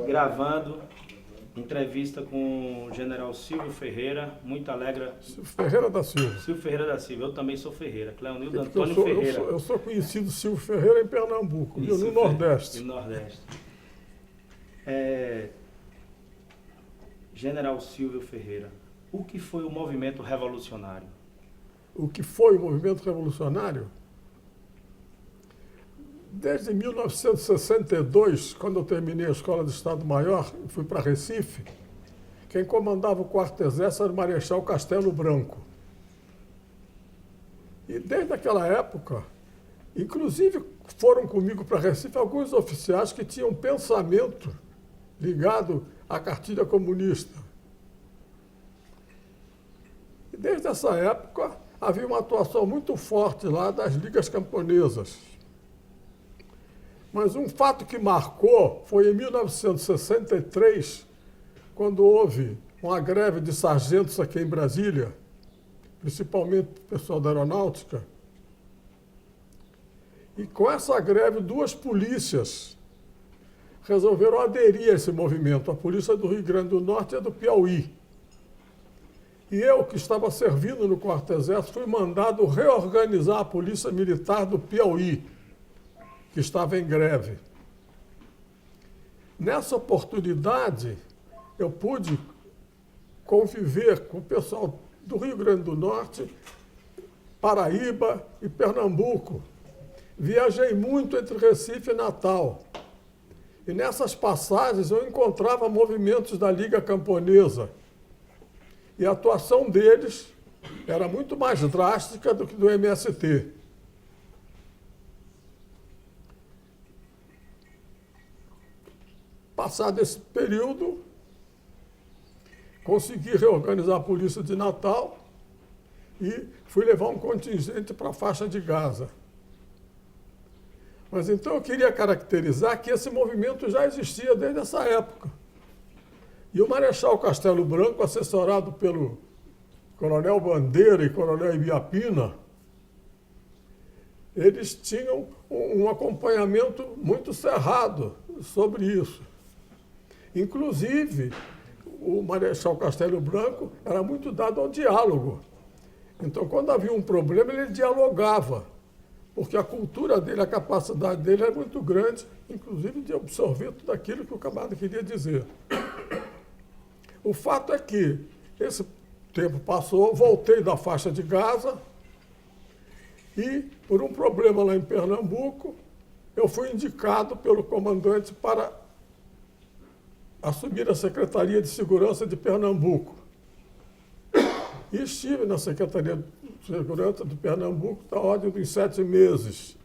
Gravando entrevista com o general Silvio Ferreira, muito alegre. Silvio Ferreira da Silva. Silvio Ferreira da Silva, eu também sou Ferreira. Cleonildo Porque Antônio Ferreira. Eu sou conhecido Silvio Ferreira em Pernambuco, viu? No Nordeste. No Nordeste. General Silvio Ferreira, o que foi o movimento revolucionário? O que foi o movimento revolucionário? Desde 1962, quando eu terminei a Escola de Estado-Maior e fui para Recife, quem comandava o quarto exército era o Marechal Castelo Branco. E desde aquela época, inclusive foram comigo para Recife alguns oficiais que tinham pensamento ligado à cartilha comunista. E desde essa época havia uma atuação muito forte lá das ligas camponesas. Mas um fato que marcou foi em 1963, quando houve uma greve de sargentos aqui em Brasília, principalmente o pessoal da aeronáutica. E com essa greve, duas polícias resolveram aderir a esse movimento, a polícia do Rio Grande do Norte e a do Piauí. E eu, que estava servindo no quarto exército, fui mandado reorganizar a polícia militar do Piauí, que estava em greve. Nessa oportunidade, eu pude conviver com o pessoal do Rio Grande do Norte, Paraíba e Pernambuco. Viajei muito entre Recife e Natal. E nessas passagens eu encontrava movimentos da Liga Camponesa. E a atuação deles era muito mais drástica do que do MST. Passado esse período, consegui reorganizar a polícia de Natal e fui levar um contingente para a faixa de Gaza. Mas então eu queria caracterizar que esse movimento já existia desde essa época. E o Marechal Castelo Branco, assessorado pelo Coronel Bandeira e Coronel Ibiapina, eles tinham um acompanhamento muito cerrado sobre isso. Inclusive, o Marechal Castelo Branco era muito dado ao diálogo. Então, quando havia um problema, ele dialogava, porque a cultura dele, a capacidade dele é muito grande, inclusive de absorver tudo aquilo que o camarada queria dizer. O fato é que esse tempo passou, voltei da faixa de Gaza e, por um problema lá em Pernambuco, eu fui indicado pelo comandante para assumir a Secretaria de Segurança de Pernambuco. E estive na Secretaria de Segurança de Pernambuco da ordem dos 7 meses.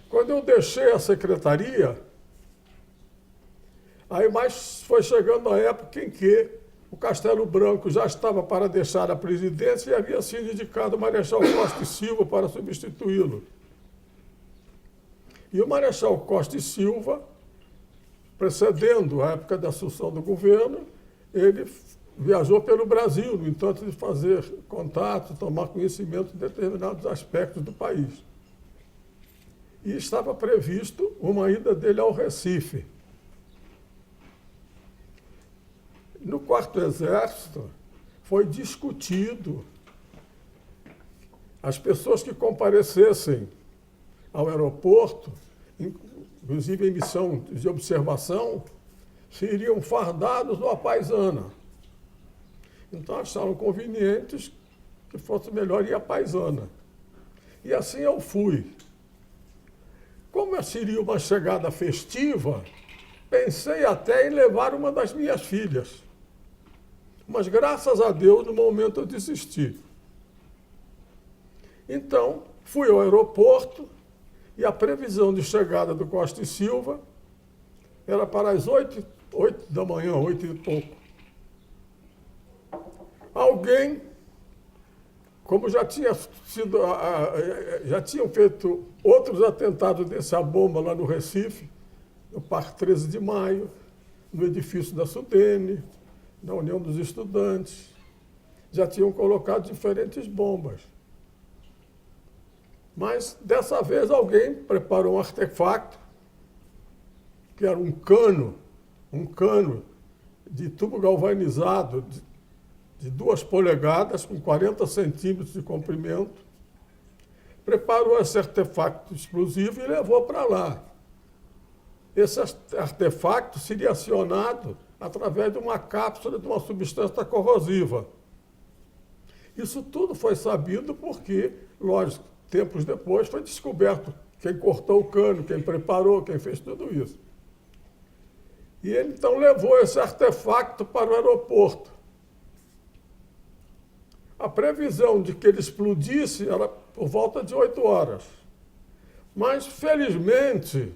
Quando eu deixei a secretaria, aí mais foi chegando a época em que o Castelo Branco já estava para deixar a presidência e havia sido indicado o Marechal Costa e Silva para substituí-lo. E o Marechal Costa e Silva, precedendo a época da assunção do governo, ele viajou pelo Brasil, no entanto de fazer contato, tomar conhecimento de determinados aspectos do país. E estava previsto uma ida dele ao Recife. No quarto exército foi discutido as pessoas que comparecessem ao aeroporto, inclusive em missão de observação, seriam fardados no Apaisana. Então acharam convenientes que fosse melhor ir à Apaisana. E assim eu fui. Como seria uma chegada festiva, pensei até em levar uma das minhas filhas. Mas graças a Deus, no momento eu desisti. Então, fui ao aeroporto e a previsão de chegada do Costa e Silva era para as 8 da manhã, 8 e pouco. Alguém, como já tinham feito outros atentados dessa bomba lá no Recife, no Parque 13 de Maio, no edifício da Sudene, na União dos Estudantes, já tinham colocado diferentes bombas. Mas, dessa vez, alguém preparou um artefato que era um cano de tubo galvanizado de 2 polegadas, com 40 centímetros de comprimento, preparou esse artefacto explosivo e levou para lá. Esse artefacto seria acionado através de uma cápsula de uma substância corrosiva. Isso tudo foi sabido porque, lógico, tempos depois foi descoberto quem cortou o cano, quem preparou, quem fez tudo isso. E ele então levou esse artefacto para o aeroporto. A previsão de que ele explodisse era por volta de 8 horas. Mas, felizmente,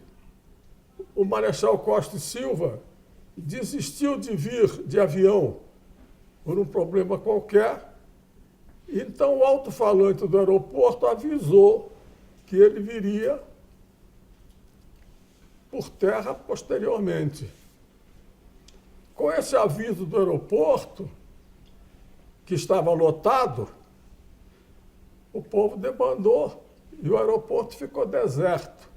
o Marechal Costa e Silva desistiu de vir de avião por um problema qualquer. Então, o alto-falante do aeroporto avisou que ele viria por terra posteriormente. Com esse aviso do aeroporto, que estava lotado, o povo debandou e o aeroporto ficou deserto.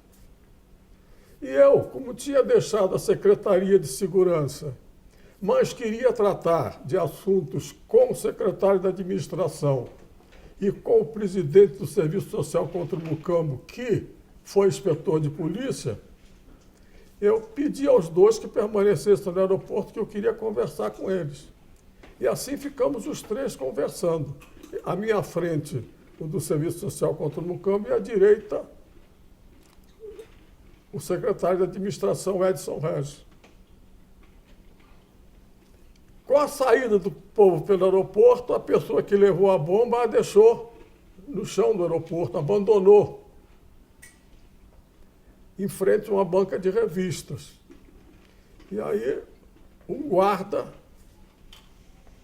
E eu, como tinha deixado a Secretaria de Segurança, mas queria tratar de assuntos com o secretário da Administração e com o presidente do Serviço Social contra o Mucambo, que foi inspetor de polícia, eu pedi aos dois que permanecessem no aeroporto, que eu queria conversar com eles. E assim ficamos os 3 conversando. À minha frente, o do Serviço Social contra o Mucambo, e à direita, o secretário da Administração, Edson Regis. Com a saída do povo pelo aeroporto, a pessoa que levou a bomba a deixou no chão do aeroporto, abandonou, em frente a uma banca de revistas. E aí, um guarda,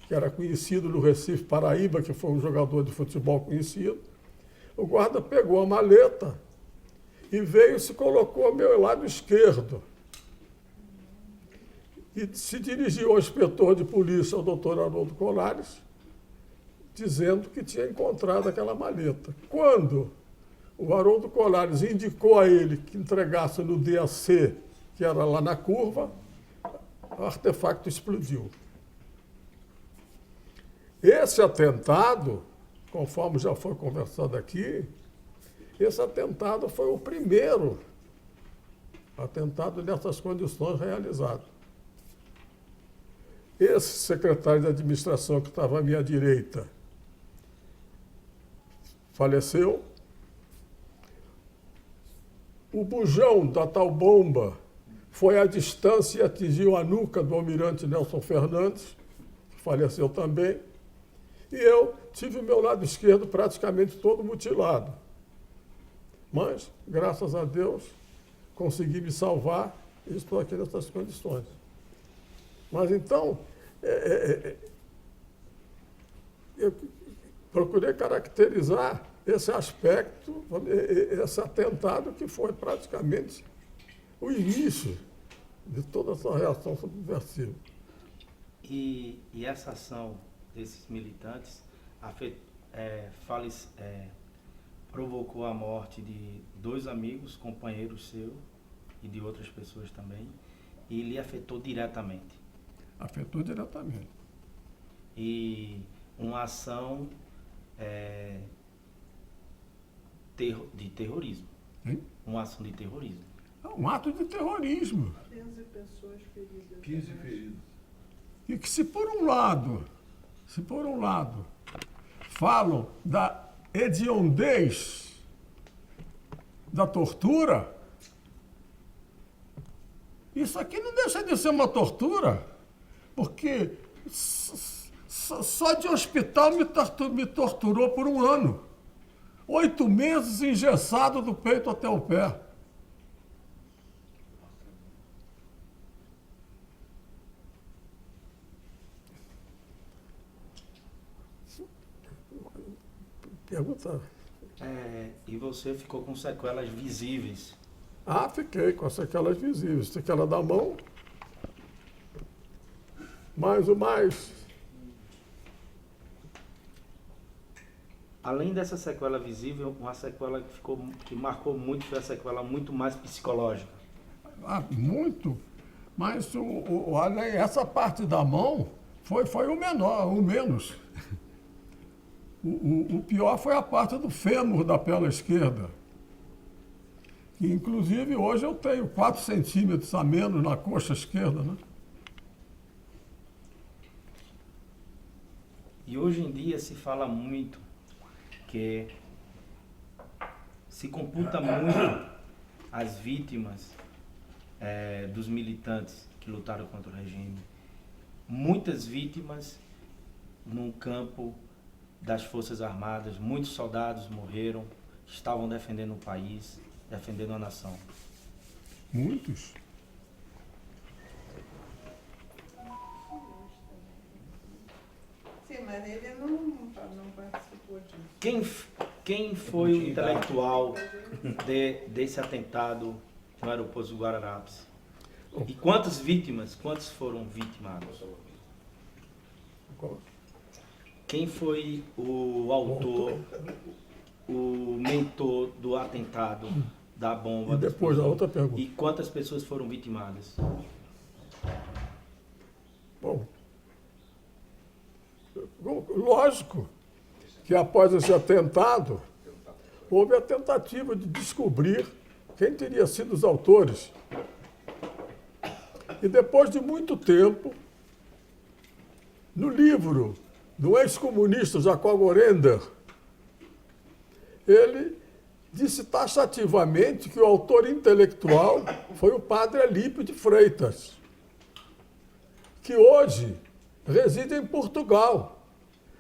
que era conhecido no Recife, Paraíba, que foi um jogador de futebol conhecido, o guarda pegou a maleta e veio e se colocou ao meu lado esquerdo. E se dirigiu ao inspetor de polícia, o doutor Haroldo Colares, dizendo que tinha encontrado aquela maleta. Quando o Haroldo Colares indicou a ele que entregasse no DAC, que era lá na curva, o artefacto explodiu. Esse atentado, conforme já foi conversado aqui, esse atentado foi o primeiro atentado nessas condições realizado. Esse secretário de administração que estava à minha direita faleceu. O bujão da tal bomba foi à distância e atingiu a nuca do almirante Nelson Fernandes, que faleceu também. E eu tive o meu lado esquerdo praticamente todo mutilado. Mas, graças a Deus, consegui me salvar e estou aqui nessas condições. Mas então, eu procurei caracterizar esse aspecto, esse atentado que foi praticamente o início de toda essa reação subversiva. E essa ação desses militantes provocou a morte de 2 amigos, companheiros seus e de outras pessoas também, e lhe afetou diretamente. Afetou diretamente. E uma ação de terrorismo. Hein? Uma ação de terrorismo. É um ato de terrorismo. 15 pessoas feridas. 15 feridos. E que se por um lado falam da hediondez da tortura, isso aqui não deixa de ser uma tortura, porque só de hospital me torturou por 1 ano. 8 meses engessado do peito até o pé. Pergunta. E você ficou com sequelas visíveis. Ah, fiquei com as sequelas visíveis. Sequela da mão. Mas o mais. Além dessa sequela visível, uma sequela que marcou muito foi a sequela muito mais psicológica. muito, mas essa parte da mão foi o menor, o menos. O pior foi a parte do fêmur da perna esquerda. Que, inclusive, hoje eu tenho 4 centímetros a menos na coxa esquerda, né? E hoje em dia se fala muito que se computa muito as vítimas dos militantes que lutaram contra o regime. Muitas vítimas no campo das Forças Armadas, muitos soldados morreram, estavam defendendo o país, defendendo a nação. Muitos. Sim, mas ele não participou disso. Quem foi o intelectual desse atentado no aeroporto do Guararapes? E quantos foram vitimados? Quem foi o autor, o mentor do atentado da bomba? E depois a outra pergunta. E quantas pessoas foram vitimadas? Bom, lógico que após esse atentado, houve a tentativa de descobrir quem teria sido os autores. E depois de muito tempo, no livro do ex-comunista Jacob Gorender, ele disse taxativamente que o autor intelectual foi o padre Alípio de Freitas, que hoje reside em Portugal.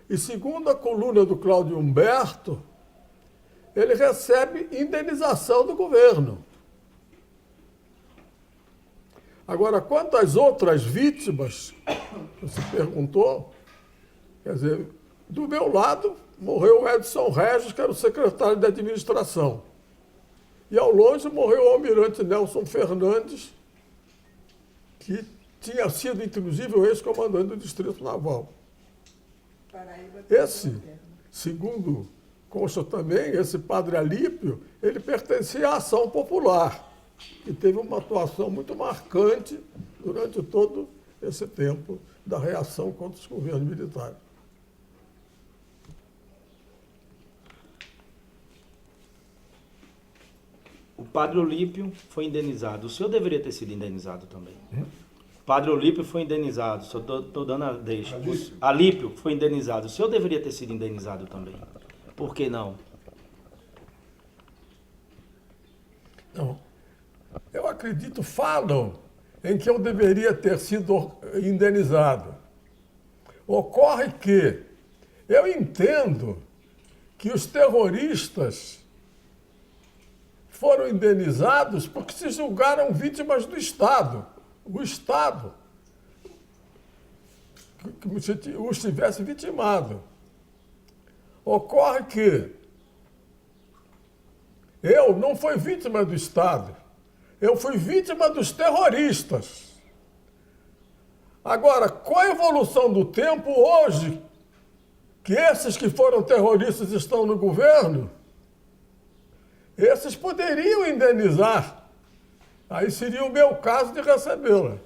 E segundo a coluna do Cláudio Humberto, ele recebe indenização do governo. Agora, quanto às outras vítimas, você perguntou, quer dizer, do meu lado morreu o Edson Regis, que era o secretário de administração. E ao longe morreu o almirante Nelson Fernandes, que tinha sido, inclusive, o ex-comandante do Distrito Naval. Esse, segundo consta também, esse padre Alípio, ele pertencia à Ação Popular, que teve uma atuação muito marcante durante todo esse tempo da reação contra os governos militares. O padre Olímpio foi indenizado. O senhor deveria ter sido indenizado também. O padre Olímpio foi indenizado. Só estou dando a deixa. Alípio foi indenizado. O senhor deveria ter sido indenizado também. Por que não? Não. Eu acredito, falam em que eu deveria ter sido indenizado. Ocorre que eu entendo que os terroristas foram indenizados porque se julgaram vítimas do Estado. O Estado que os tivesse vitimado. Ocorre que eu não fui vítima do Estado, eu fui vítima dos terroristas. Agora, com a evolução do tempo, hoje, que esses que foram terroristas estão no governo, esses poderiam indenizar. Aí seria o meu caso de recebê-la.